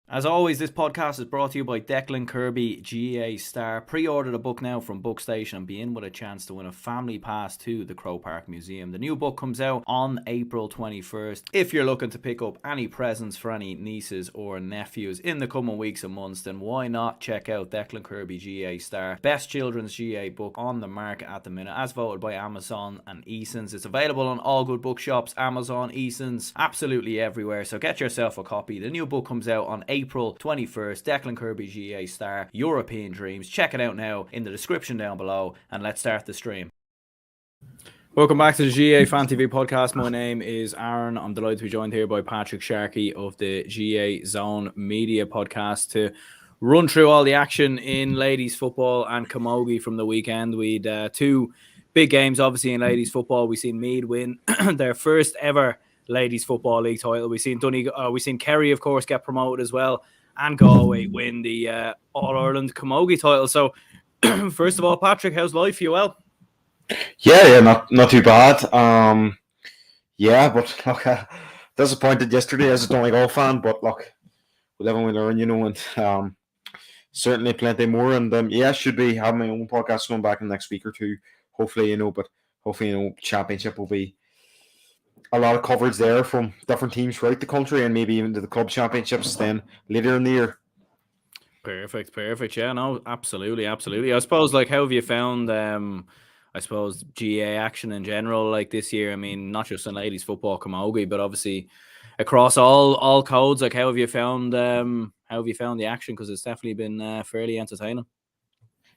As always, this podcast is brought to you by Declan Kirby GAA Star. Pre-order the book now from Bookstation and be in with a chance to win a family pass to the Croke Park Museum. The new book comes out on April 21st. If you're looking to pick up any presents for any nieces or nephews in the coming weeks and months, then why not check out Declan Kirby GAA Star, best children's GAA book on the market at the minute, as voted by Amazon and Easons. It's available on all good bookshops, Amazon, Easons, absolutely everywhere. So get yourself a copy. The new book comes out on April 21st, Declan Kirby GAA Star, European Dreams. Check it out now in the description down below, and let's start the stream. Welcome back to the GAA Fan TV podcast. My name is Aaron. I'm delighted to be joined here by Patrick Sharkey of the GAA Zone Media podcast to run through all the action in ladies football and camogie from the weekend. We'd two big games, obviously, in ladies football. We've seen Meath win their first ever Ladies Football League title. We've seen Kerry, of course, get promoted as well, and Galway win the All-Ireland Camogie title. So, first of all, Patrick, how's life? You well? Yeah, not too bad. But look, disappointed yesterday as a Donegal fan, but look, we live and we learn, and certainly plenty more. And should be having my own podcast coming back in the next week or two, hopefully, but hopefully, championship will be a lot of coverage there from different teams throughout the country and maybe even to the club championships then later in the year. Perfect. Yeah, no, absolutely. I suppose, how have you found, GAA action in general, this year? I mean, not just in ladies football camogie, but obviously across all codes. How have you found the action? Because it's definitely been fairly entertaining.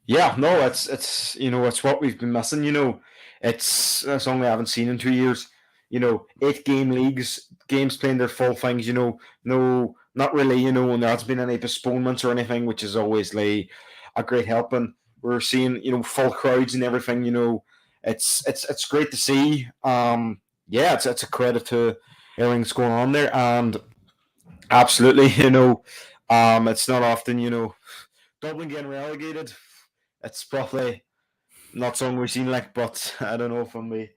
Yeah, no, it's it's what we've been missing. It's something we haven't seen in 2 years. 8-game leagues, games playing their full things. No, not really. And there hasn't been any postponements or anything, which is always a great help. And we're seeing full crowds and everything. It's great to see. It's a credit to everything that's going on there, and absolutely, it's not often Dublin getting relegated. It's probably not something we've seen but I don't know from me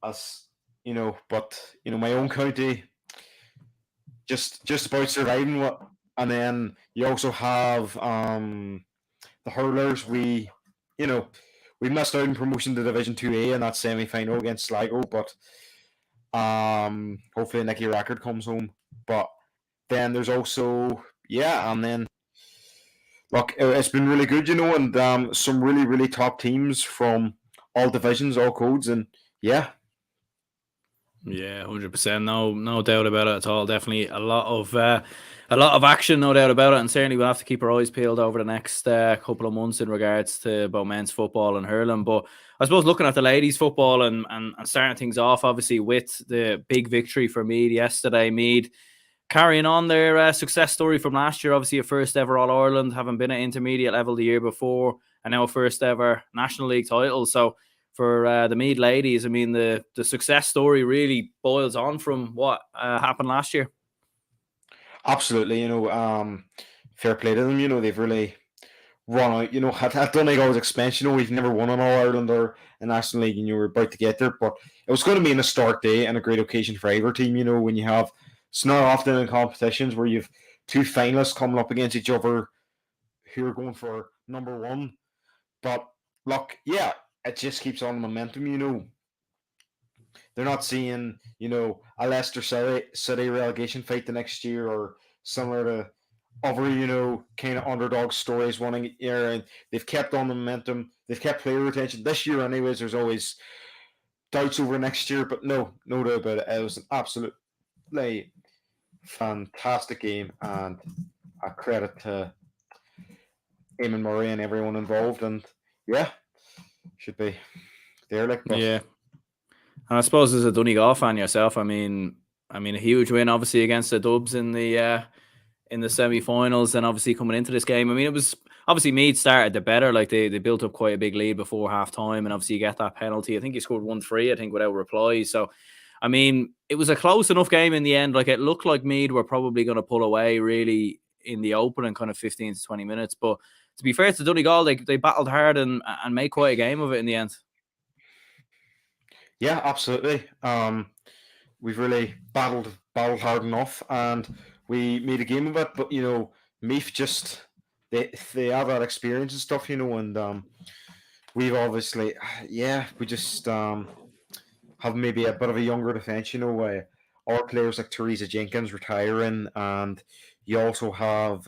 as my own county just about surviving what, and then you also have the hurlers. We missed out in promotion to Division 2A in that semi final against Sligo, but hopefully Nicky Rackard comes home. But then there's also and then look, it's been really good, and some really, really top teams from all divisions, all codes, and yeah, 100%. No doubt about it at all. Definitely a lot of action, no doubt about it, and certainly we'll have to keep our eyes peeled over the next couple of months in regards to both men's football and hurling. But I suppose looking at the ladies' football and starting things off, obviously with the big victory for Meath yesterday, Meath carrying on their success story from last year. Obviously, a first ever All-Ireland, having been at intermediate level the year before, and now a first ever National League title. So for the Meath ladies, I mean, the success story really boils on from what happened last year. Absolutely, fair play to them. They've really run out. At Donegal's expense, we've never won an All-Ireland or a National League, and we're about to get there. But it was going to be an historic day and a great occasion for either team, when you have, it's not often in competitions where you've two finalists coming up against each other who are going for number one. But look, it just keeps on momentum. They're not seeing, a Leicester City relegation fight the next year or similar to other, kind of underdog stories wanting here. And they've kept on the momentum. They've kept player retention this year. Anyways, there's always doubts over next year, but no doubt about it. It was an absolutely fantastic game, and a credit to Eamon Murray and everyone involved. And should be there. Yeah. And I suppose as a Donegal fan yourself, I mean, a huge win obviously against the Dubs in the semi-finals, and obviously coming into this game. I mean, it was obviously Meath started the better. They built up quite a big lead before half time, and obviously you get that penalty. I think you scored 1-3, I think, without reply. So, I mean, it was a close enough game in the end. It looked like Meath were probably going to pull away really in the opening kind of 15 to 20 minutes. But to be fair to Donegal, they battled hard and made quite a game of it in the end. Yeah, absolutely. We've really battled hard enough, and we made a game of it. But Meath just they have that experience and stuff, and we've obviously, yeah, we just have maybe a bit of a younger defence, where our players like Teresa Jenkins retiring, and you also have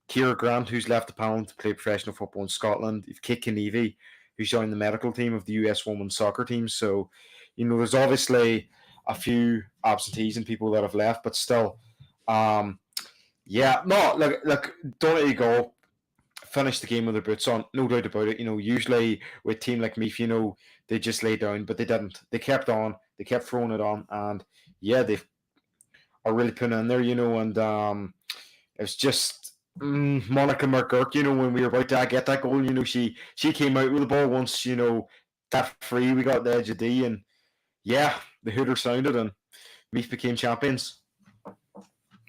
Kira Grant, who's left the panel to play professional football in Scotland. You've Kate Kenevy, who's joined the medical team of the US women's soccer team. So, there's obviously a few absentees and people that have left, but still, yeah, no, look, don't let you go. Finish the game with their boots on, no doubt about it. Usually with a team like Meath, they just lay down, but they didn't. They kept on, they kept throwing it on, and yeah, they are really putting in there, and it was just Monica McGurk, when we were about to get that goal, she came out with the ball once, that free, we got the edge of D, and yeah, the hooter sounded, and Meath became champions.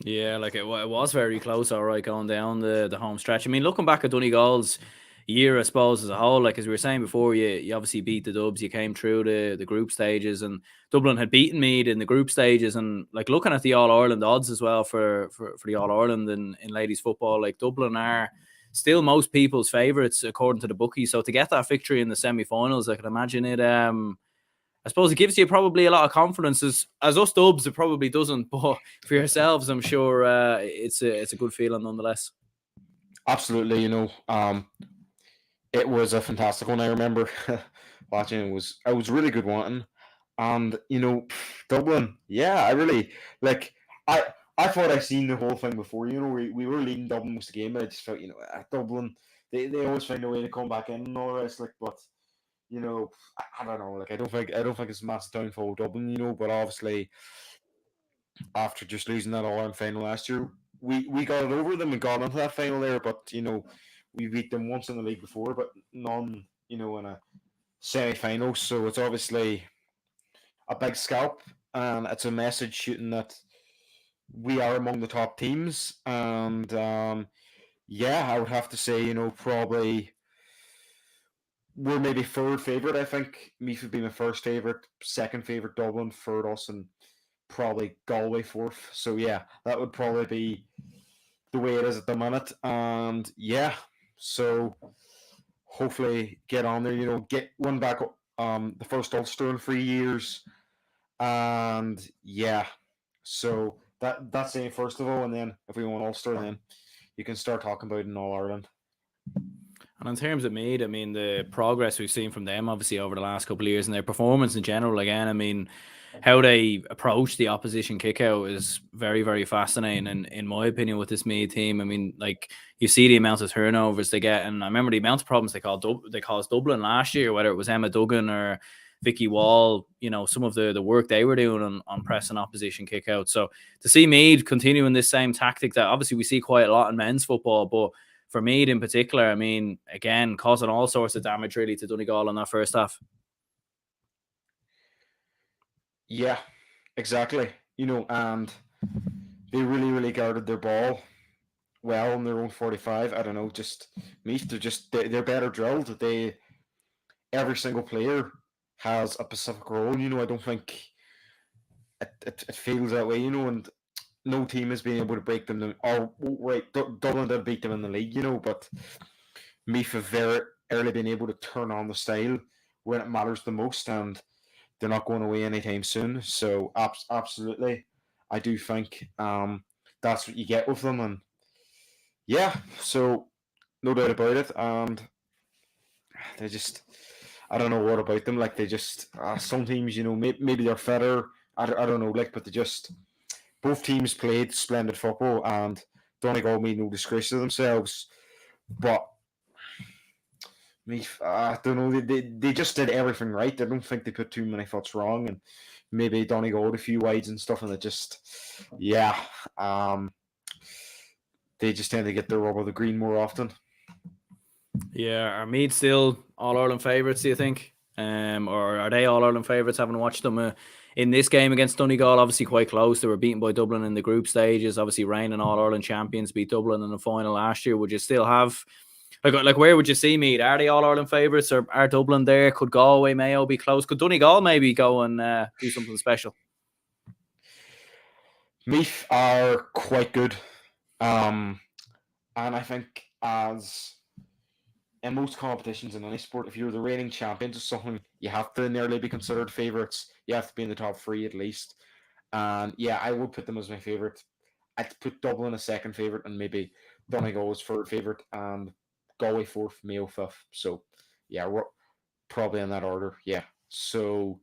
Yeah, like it was very close, all right, going down the home stretch. I mean, looking back at Donegal's year, I suppose, as a whole, like as we were saying before, you obviously beat the Dubs, you came through the group stages, and Dublin had beaten Meath in the group stages, and like looking at the All-Ireland odds as well for the All-Ireland in ladies football, like Dublin are still most people's favourites according to the bookies. So to get that victory in the semi-finals, I can imagine it. I suppose it gives you probably a lot of confidence. As us Dubs, it probably doesn't, but for yourselves, I'm sure it's a good feeling nonetheless. Absolutely, it was a fantastic one. I remember watching it. I was really good one, and Dublin. Yeah, I really like. I thought I seen the whole thing before. We were leading Dublin most of the game, but I just felt at Dublin they always find a way to come back in and all the rest. Like, but I don't know. Like, I don't think it's a massive downfall of Dublin. But obviously after just losing that All-Ireland final last year, we got it over them and got into that final there. But we beat them once in the league before, but none in a semi-final. So it's obviously a big scalp, and it's a message shooting that we are among the top teams. And yeah, I would have to say, probably we're maybe third favourite. I think Meath would be my first favourite, second favourite Dublin, third us, and probably Galway fourth. So yeah, that would probably be the way it is at the minute. And yeah, so hopefully get on there, get one back, the first Ulster in 3 years. And yeah, so that's it first of all, and then if we want Ulster, then you can start talking about it in All Ireland. And in terms of Meath, I mean, the progress we've seen from them, obviously, over the last couple of years, and their performance in general, again, I mean, how they approach the opposition kick-out is very, very fascinating, and in my opinion, with this Meath team. I mean, like, you see the amount of turnovers they get, and I remember the amount of problems they caused Dublin last year, whether it was Emma Duggan or Vicky Wall, some of the work they were doing on pressing opposition kick-out. So to see Meath continuing this same tactic that obviously we see quite a lot in men's football, but for Meath in particular, I mean, again, causing all sorts of damage really to Donegal in that first half. Yeah, exactly. And they really, really guarded their ball well in their own 45. I don't know, just Meath, they're better drilled. Every single player has a specific role. I don't think it feels that way, and no team has been able to break them. Dublin did beat them in the league, but Meath have very early been able to turn on the style when it matters the most, and they're not going away anytime soon. So absolutely, I do think that's what you get with them, and yeah, so no doubt about it. And they just, I don't know what about them. Like, they just some teams, maybe they're fitter. I don't know, like, but they just, both teams played splendid football, and Donegal made no disgrace of themselves. But I don't know, they just did everything right. I don't think they put too many thoughts wrong, and maybe Donegal had a few wides and stuff, and it just, yeah, they just tend to get their rub of the green more often. Yeah, are Meath still All-Ireland favourites, do you think? Or are they All-Ireland favourites, having watched them in this game against Donegal? Obviously quite close. They were beaten by Dublin in the group stages. Obviously reigning All-Ireland champions, beat Dublin in the final last year. Would you still have, like where would you see Meath? Are they All-Ireland favourites, or are Dublin there? Could Galway, Mayo be close? Could Donegal maybe go and do something special? Meath are quite good. And I think as in most competitions in any sport, if you're the reigning champions or something, you have to nearly be considered favourites. You have to be in the top three at least. And yeah, I would put them as my favourite. I'd put Dublin as second favourite and maybe Donegal as third favourite and Galway fourth, Mayo fifth. So yeah, we're probably in that order. Yeah. So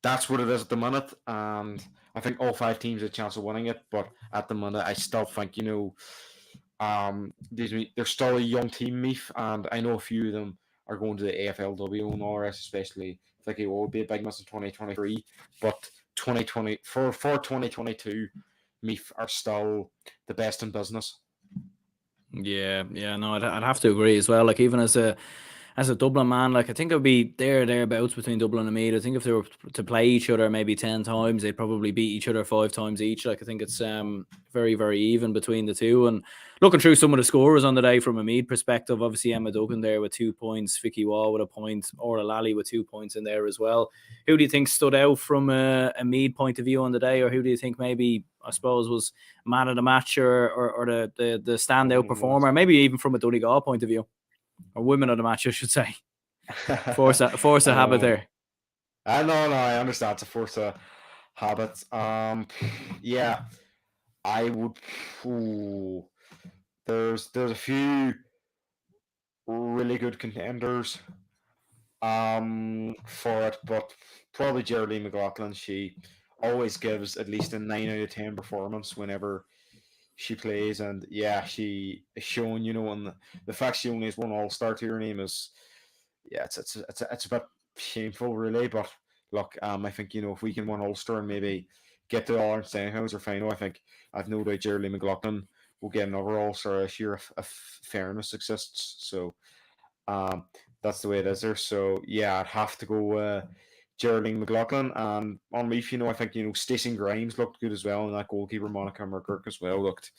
that's what it is at the minute. And I think all five teams have a chance of winning it. But at the minute, I still think, they're still a young team, Meath, and I know a few of them are going to the AFLW and all the rest, especially I think it will be a big miss in 2023. But 2020 for 2022, Meath are still the best in business. Yeah, no, I'd have to agree as well. Like, even as a Dublin man, like, I think it'd be thereabouts between Dublin and Meath. I think if they were to play each other maybe 10 times, they'd probably beat each other 5 times each. Like, I think it's very, very even between the two. And looking through some of the scorers on the day from a Meath perspective, obviously Emma Duggan there with 2 points, Vicky Wall with a point, Orla Lally with 2 points in there as well. Who do you think stood out from a Meath point of view on the day, or who do you think maybe, I suppose, was man of the match or the standout performer, maybe even from a Donegal point of view, or women of the match, I should say? Force a habit there. No, I understand. It's a force of habit. Yeah, I would. Ooh, there's a few really good contenders for it, but probably Geraldine McLaughlin. She always gives at least a 9 out of 10 performance whenever she plays, and yeah, she is shown, and the fact she only has one All-Star to her name is, yeah, it's a bit shameful, really. But look, I think, if we can win Ulster and maybe get to the All-Ireland semi-finals or final, I think I've no doubt Geraldine McLaughlin will get another All-Star this year if fairness exists. So that's the way it is there. So yeah, I'd have to go Geraldine McLaughlin. And on Meath, I think Stacey Grimes looked good as well, and that goalkeeper Monica McGurk as well looked.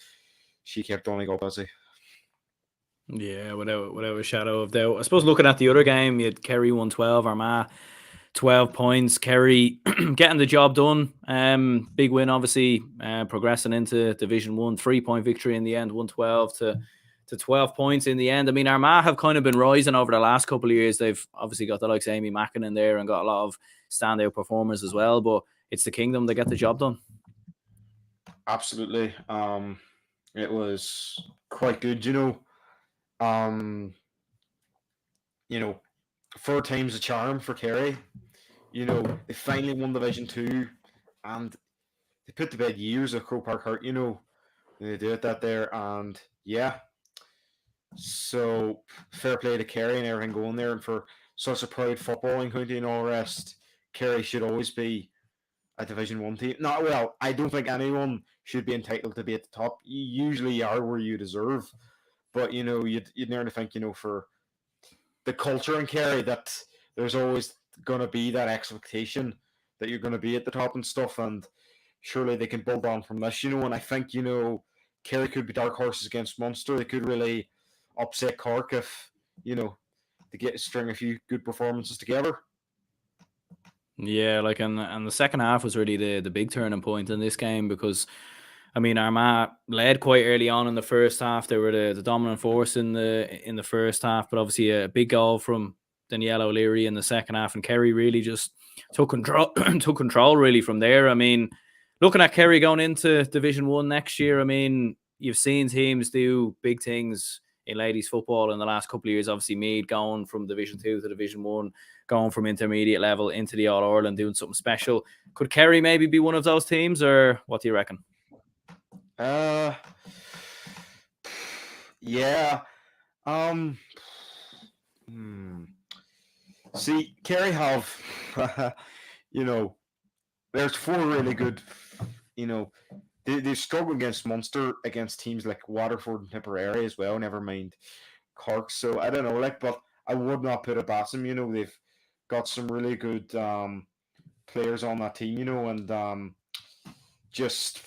She kept Donegal busy. Yeah, without a shadow of doubt. I suppose looking at the other game, you had Kerry 112, Armagh 12 points. Kerry getting the job done. Big win, obviously, progressing into Division 1. 3-point victory in the end, 112 to 12 points in the end. I mean, Armagh have kind of been rising over the last couple of years. They've obviously got the likes of Amy Mackin in there and got a lot of standout performers as well. But it's the Kingdom that get the job done. Absolutely. It was quite good, Um, 4 times a charm for Kerry. They finally won Division 2, and they put to bed years of Croke Park hurt, they did that there, and yeah. So fair play to Kerry and everything going there, and for such a proud footballing county and all the rest, Kerry should always be a Division 1 team. No, well, I don't think anyone should be entitled to be at the top. You usually are where you deserve, but you'd nearly think, for the culture in Kerry, that there's always going to be that expectation that you're going to be at the top and stuff, and surely they can build on from this, and I think, Kerry could be dark horses against Munster. They could really upset Cork if, they get to string a few good performances together. Yeah, like, and the second half was really the big turning point in this game, because I mean, Armagh led quite early on in the first half. They were the dominant force in the first half, but obviously a big goal from Danielle O'Leary in the second half, and Kerry really just took control really from there. I mean, looking at Kerry going into Division 1 next year, I mean, you've seen teams do big things in ladies football in the last couple of years. Obviously, Meath going from Division 2 to Division 1, going from intermediate level into the All-Ireland, doing something special. Could Kerry maybe be one of those teams, or what do you reckon? Yeah. See, Kerry have, there's 4 really good, they struggle against Munster, against teams like Waterford and Tipperary as well, never mind Cork. So I don't know, but I would not put it past them. They've got some really good players on that team, and just,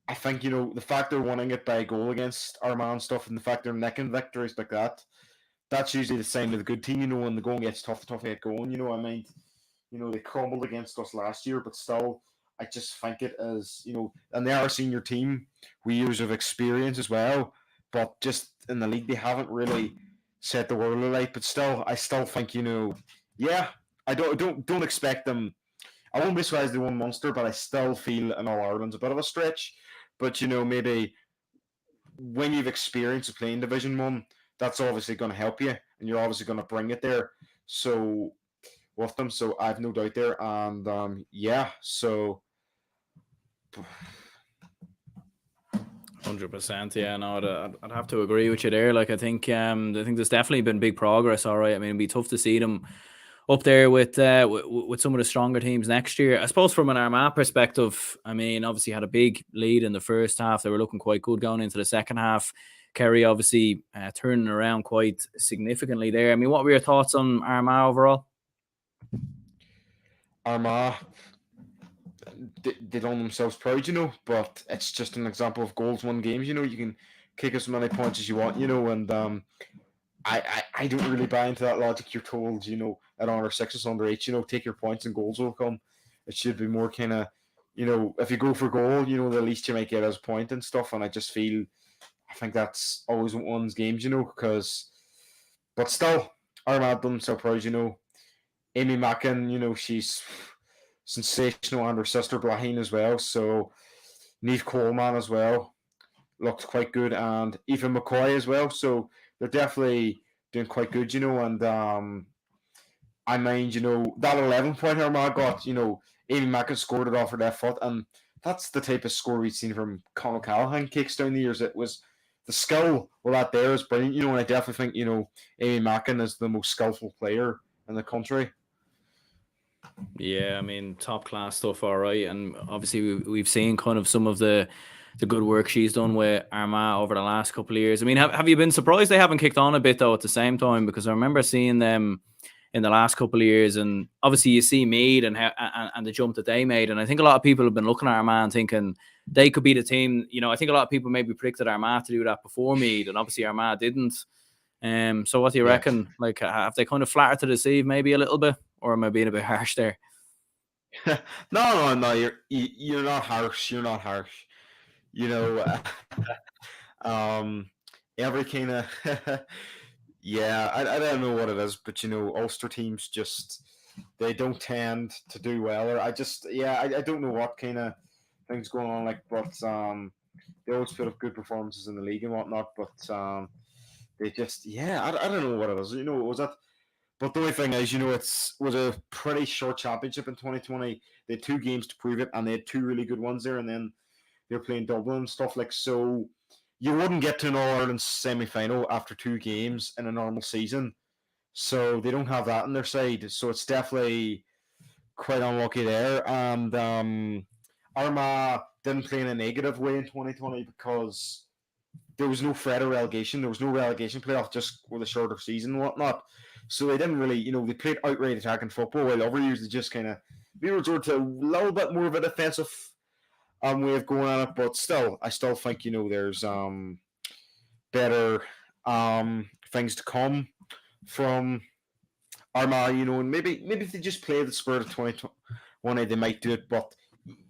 I think, the fact they're winning it by a goal against Armagh and stuff, and the fact they're nicking victories like that, that's usually the sign of the good team, when the going gets tough to get going. I mean, they crumbled against us last year, but still, I just think it is, and they are a senior team with years of experience as well, but just in the league they haven't really set the world alight. But still, I still think, yeah, I don't expect them. I won't be surprised they won Munster, but I still feel an All Ireland's a bit of a stretch. But maybe when you've experienced playing Division 1, that's obviously going to help you, and you're obviously going to bring it there. So with them, so I've no doubt there, and yeah, so 100%, yeah. No, I'd have to agree with you there. Like, I think there's definitely been big progress. All right, I mean, it'd be tough to see them up there with some of the stronger teams next year. I suppose from an Armagh perspective, I mean, obviously had a big lead in the first half. They were looking quite good going into the second half. Kerry obviously turning around quite significantly there. I mean, what were your thoughts on Armagh overall? Armagh, they done themselves proud, but it's just an example of goals won games. You can kick as many points as you want, and I don't really buy into that logic. You're told, at under sixes, under eight, take your points and goals will come. It should be more kind of, if you go for goal, the least you might get is a point and stuff. And I think that's always what wins games, because, but still, Armagh done so proud, Amy Mackin, she's sensational, and her sister Blahin as well. So, Meath Coleman as well looked quite good, and Aoife McCoy as well. So they're definitely doing quite good, and I mind, that 11-point Armagh got, Amy Mackin scored it off her left foot, and that's the type of score we've seen from Conor Callahan kicks down the years. It was the skill, that there is brilliant, and I definitely think, Amy Mackin is the most skillful player in the country. Yeah, I mean, top class stuff, all right. And obviously we've seen kind of some of the good work she's done with Armagh over the last couple of years. I mean, have you been surprised they haven't kicked on a bit though at the same time? Because I remember seeing them in the last couple of years, and obviously you see Meath and the jump that they made, and I think a lot of people have been looking at Armagh and thinking they could be the team. I think a lot of people maybe predicted Armagh to do that before Meath, and obviously Armagh didn't. So what do you reckon? Like, have they kind of flattered to deceive maybe a little bit, or am I being a bit harsh there? No. You're not harsh. You're not harsh. Every kind of yeah. I don't know what it is, but Ulster teams just they don't tend to do well. Or I don't know what kind of things going on. But they always put up good performances in the league and whatnot. But they just I don't know what it is. Was that? But the only thing is, it was a pretty short championship in 2020. They had 2 games to prove it, and they had 2 really good ones there, and then they were playing Dublin and stuff so. You wouldn't get to an All-Ireland semi-final after 2 games in a normal season, so they don't have that on their side. So it's definitely quite unlucky there. And Armagh didn't play in a negative way in 2020 because there was no threat of relegation. There was no relegation playoff, just with a shorter season and whatnot. So they didn't really, they played outright attacking football, while other years they just kind of resorted to a little bit more of a defensive way of going at it. But still, I still think, there's better things to come from Armagh, and maybe if they just play the spirit of 2021, they might do it. But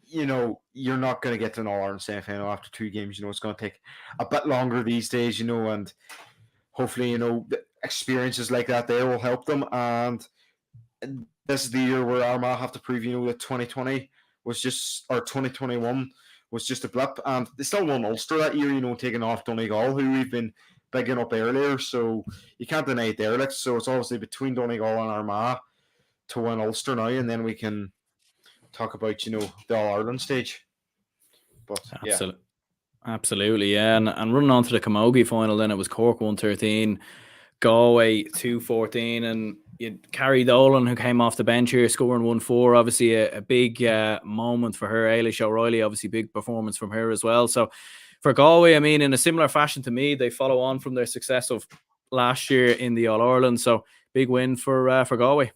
you're not going to get to an All-Ireland semi-final after 2 games. It's going to take a bit longer these days, and hopefully, the experiences like that there will help them. And this is the year where Armagh have to prove, that 2020 was just, or 2021 was just a blip. And they still won Ulster that year, taking off Donegal, who we've been bigging up earlier. So you can't deny it there. So it's obviously between Donegal and Armagh to win Ulster now, and then we can talk about, the All-Ireland stage. But Absolutely, yeah. And running on to the Camogie final, then it was Cork 113, Galway 214, and you Carrie Dolan, who came off the bench here, scoring 1-4. Obviously, a big moment for her. Ailish O'Reilly, obviously, big performance from her as well. So for Galway, I mean, in a similar fashion to me, they follow on from their success of last year in the All Ireland. So big win for Galway.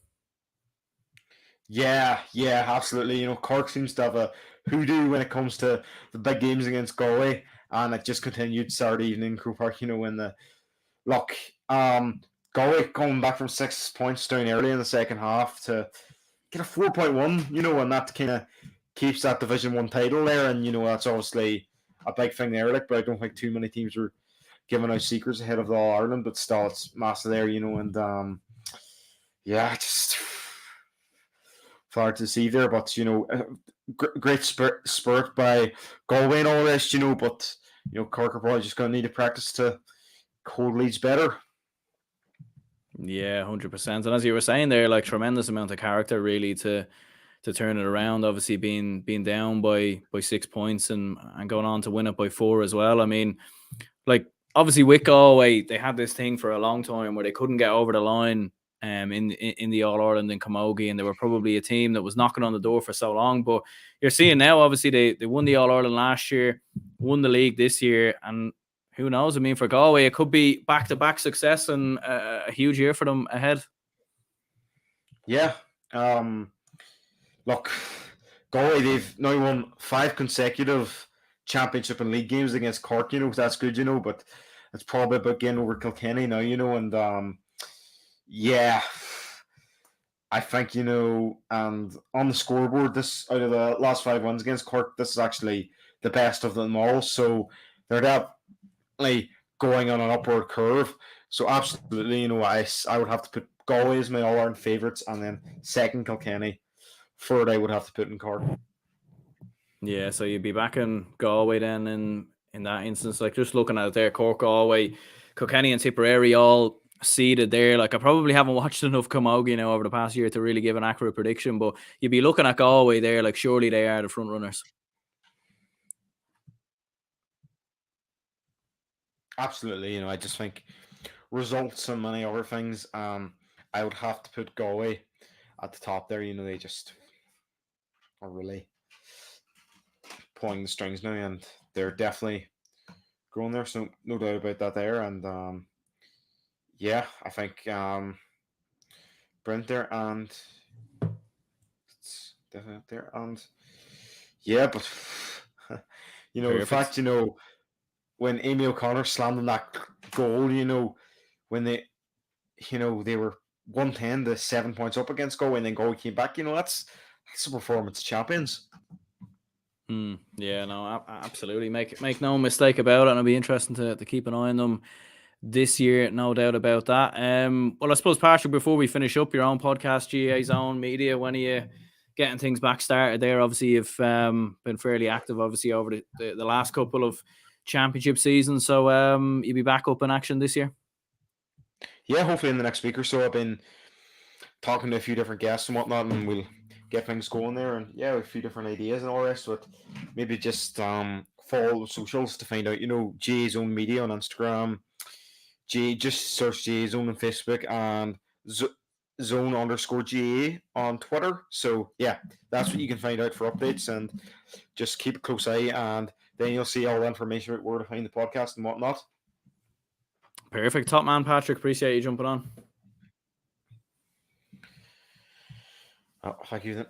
Yeah, absolutely. Cork seems to have a hoodoo when it comes to the big games against Galway, and it just continued Saturday evening in Croke Park. When the Galway coming back from 6 points down early in the second half to get a 4.1. And that kind of keeps that Division 1 title there, and that's obviously a big thing there. Like, but I don't think too many teams are giving out secrets ahead of the All Ireland, but still, it's massive there, and yeah, just hard to see there. But great spirit by Galway and all this, but Cork are probably just going to need to practice to hold leads better. Yeah, 100%. And as you were saying there, like, tremendous amount of character really to turn it around. Obviously being down by 6 points and going on to win it by 4 as well. I mean, like, obviously with Galway, they had this thing for a long time where they couldn't get over the line in the All Ireland in Camogie, and they were probably a team that was knocking on the door for so long. But you're seeing now, obviously they won the All Ireland last year, won the league this year, and who knows? I mean, for Galway, it could be back-to-back success and a huge year for them ahead. Yeah. Look, Galway, they've now won 5 consecutive championship and league games against Cork, that's good, but it's probably about getting over Kilkenny now, and yeah, I think, and on the scoreboard, this out of the last 5 wins against Cork, this is actually the best of them all, so they're definitely going on an upward curve, so absolutely, I would have to put Galway as my All-Ireland favourites, and then second Kilkenny. Third, I would have to put in Cork. Yeah, so you'd be back in Galway then in that instance. Like, just looking at it there, Cork, Galway, Kilkenny and Tipperary all seeded there. Like, I probably haven't watched enough Camogie now over the past year to really give an accurate prediction, but you'd be looking at Galway there, like, surely they are the front runners. Absolutely, I just think results and many other things, I would have to put Galway at the top there. They just are really pulling the strings now, and they're definitely growing there, so no doubt about that there. And yeah, I think Brent there, and it's definitely up there, and yeah, but the fact, when Amy O'Connor slammed in that goal, when they were 110 to 7 points up against Galway, and then Galway came back, that's a performance of champions. Yeah, no, absolutely. Make no mistake about it, and it'll be interesting to keep an eye on them this year, no doubt about that. Well, I suppose, Patrick, before we finish up, your own podcast, GAA Zone Media, when are you getting things back started there? Obviously, you've been fairly active, obviously, over the last couple of championship seasons, so you'll be back up in action this year? Yeah, hopefully in the next week or so. I've been talking to a few different guests and whatnot, and we'll get things going there, and yeah, a few different ideas and all the rest, but maybe just follow the socials to find out, GAA Zone Media on Instagram, just search GAA Zone on Facebook, and zone_GAA on Twitter. So yeah, that's what you can find out for updates, and just keep a close eye, and then you'll see all the information about where to find the podcast and whatnot. Perfect. Top man, Patrick. Appreciate you jumping on. Oh, thank you then.